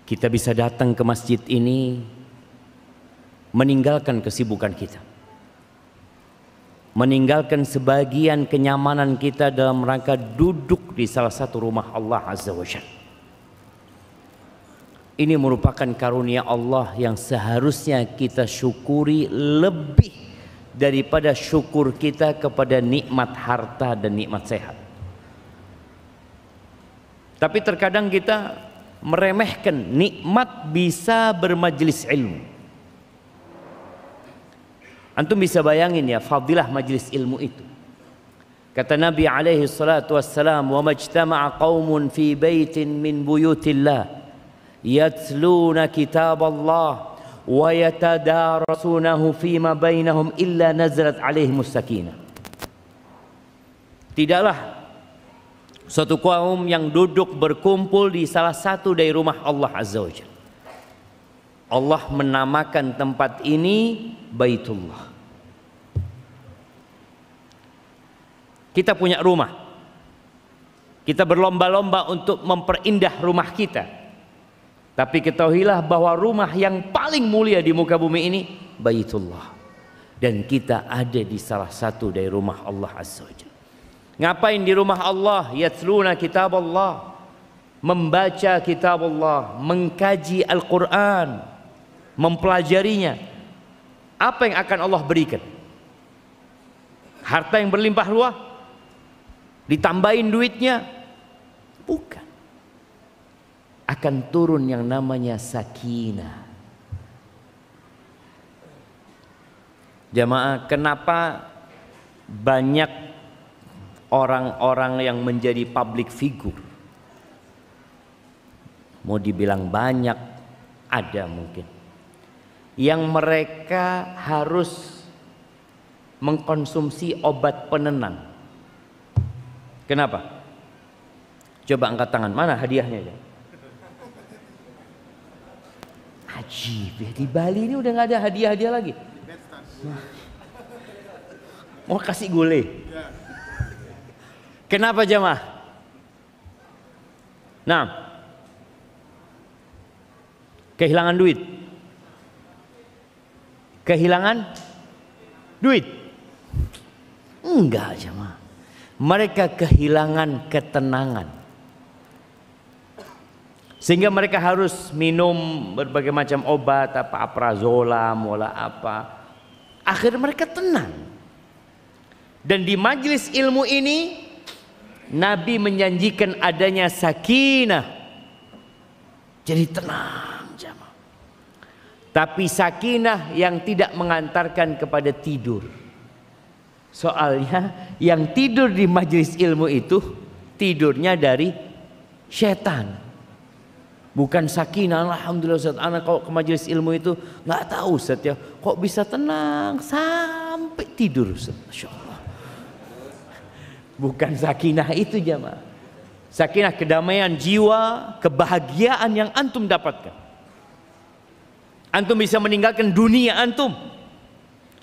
Kita bisa datang ke masjid ini meninggalkan kesibukan kita, meninggalkan sebagian kenyamanan kita dalam rangka duduk di salah satu rumah Allah Azza wa Jalla. Ini merupakan karunia Allah yang seharusnya kita syukuri lebih daripada syukur kita kepada nikmat harta dan nikmat sehat. Tapi terkadang kita meremehkan nikmat bisa bermajlis ilmu. Antum bisa bayangin ya fadilah majlis ilmu itu. Kata Nabi alaihi salatu wassalam, "Wa majtama'a qaumun fi baitin min buyutillah yatluna kitab Allah wa yatadarasunahu fima bainahum illa nazalat alaihimus sakinah." Tidaklah suatu kaum yang duduk berkumpul di salah satu dari rumah Allah Azza wa Jalla. Allah menamakan tempat ini Baitullah. Kita punya rumah. Kita berlomba-lomba untuk memperindah rumah kita. Tapi ketahuilah bahwa rumah yang paling mulia di muka bumi ini Baitullah. Dan kita ada di salah satu dari rumah Allah Azza wa Jalla. Ngapain di rumah Allah? Yatluna kitab Allah, membaca kitab Allah, mengkaji Al-Quran, mempelajarinya. Apa yang akan Allah berikan? Harta yang berlimpah ruah? Ditambahin duitnya? Bukan. Akan turun yang namanya sakinah. Jamaah, kenapa banyak orang-orang yang menjadi public figure? Mau dibilang banyak, ada mungkin yang mereka harus mengkonsumsi obat penenang. Kenapa? Coba angkat tangan, mana hadiahnya ya? Ajib ya, di Bali ini udah nggak ada hadiah-hadiah lagi. Mau kasih gule? Kenapa jamaah? Nah, kehilangan duit. Kehilangan duit? Enggak jamaah. Mereka kehilangan ketenangan. Sehingga mereka harus minum berbagai macam obat, apa aprazolam, wala apa. Akhirnya mereka tenang. Dan di majelis ilmu ini Nabi menjanjikan adanya sakinah. Jadi tenang jamaah. Tapi sakinah yang tidak mengantarkan kepada tidur. Soalnya yang tidur di majelis ilmu itu tidurnya dari setan. Bukan sakinah. Alhamdulillah Ustaz, anak kalau ke majelis ilmu itu nggak tahu Ustaz ya, kok bisa tenang sampai tidur Ustaz. Masya Allah. Bukan sakinah itu jamaah. Sakinah kedamaian jiwa, kebahagiaan yang antum dapatkan. Antum bisa meninggalkan dunia antum.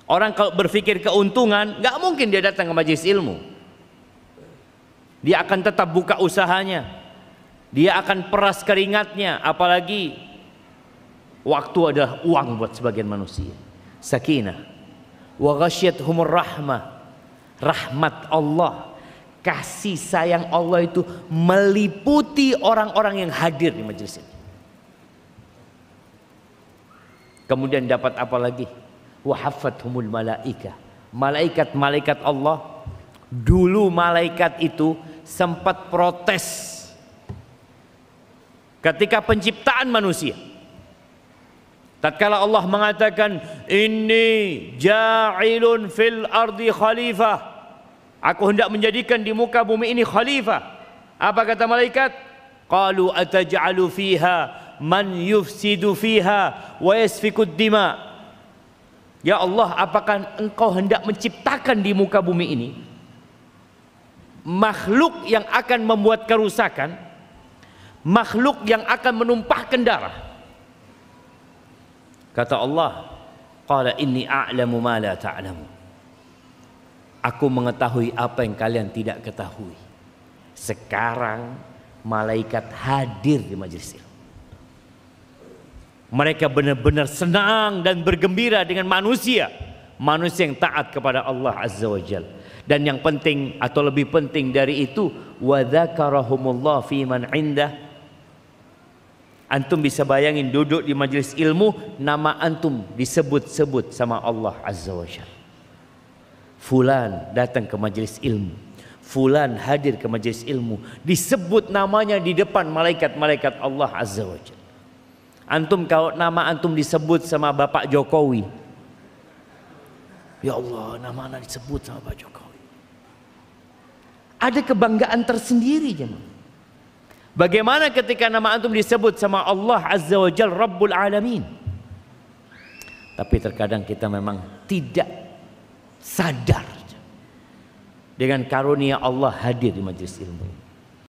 Orang kalau berpikir keuntungan, nggak mungkin dia datang ke majelis ilmu. Dia akan tetap buka usahanya. Dia akan peras keringatnya, apalagi waktu adalah uang buat sebagian manusia. Sakinah. Wa ghasyiyatuhumur rahmah. Rahmat Allah, kasih sayang Allah itu meliputi orang-orang yang hadir di majelis ini. Kemudian dapat apa lagi? Wa haffathumul malaika. Malaikat-malaikat Allah. Dulu malaikat itu sempat protes ketika penciptaan manusia. Tatkala Allah mengatakan, "Inni ja'ilun fil ardi khalifah." Aku hendak menjadikan di muka bumi ini khalifah. Apa kata malaikat? Qalu ataj'alu fiha man yufsidu fiha wa yasfikud dima. Ya Allah, apakah engkau hendak menciptakan di muka bumi ini makhluk yang akan membuat kerusakan, makhluk yang akan menumpahkan darah? Kata Allah, qala inni a'lamu ma la ta'lamu. Aku mengetahui apa yang kalian tidak ketahui. Sekarang malaikat hadir di majelis ilmu. Mereka benar-benar senang dan bergembira dengan manusia yang taat kepada Allah Azza wa Jalla. Dan yang penting atau lebih penting dari itu, wa dzakarahumullah fi man indah. Antum bisa bayangin duduk di majelis ilmu, nama antum disebut-sebut sama Allah Azza wa Jalla. Fulan datang ke majelis ilmu, fulan hadir ke majelis ilmu, disebut namanya di depan malaikat-malaikat Allah Azza wa Jalla. Antum kalau nama antum disebut sama Bapak Jokowi, ya Allah, nama anak disebut sama Pak Jokowi, ada kebanggaan tersendiri jemaah. Bagaimana ketika nama antum disebut sama Allah Azza wa Jalla Rabbul Alamin? Tapi terkadang kita memang tidak sadar dengan karunia Allah hadir di majelis ilmu.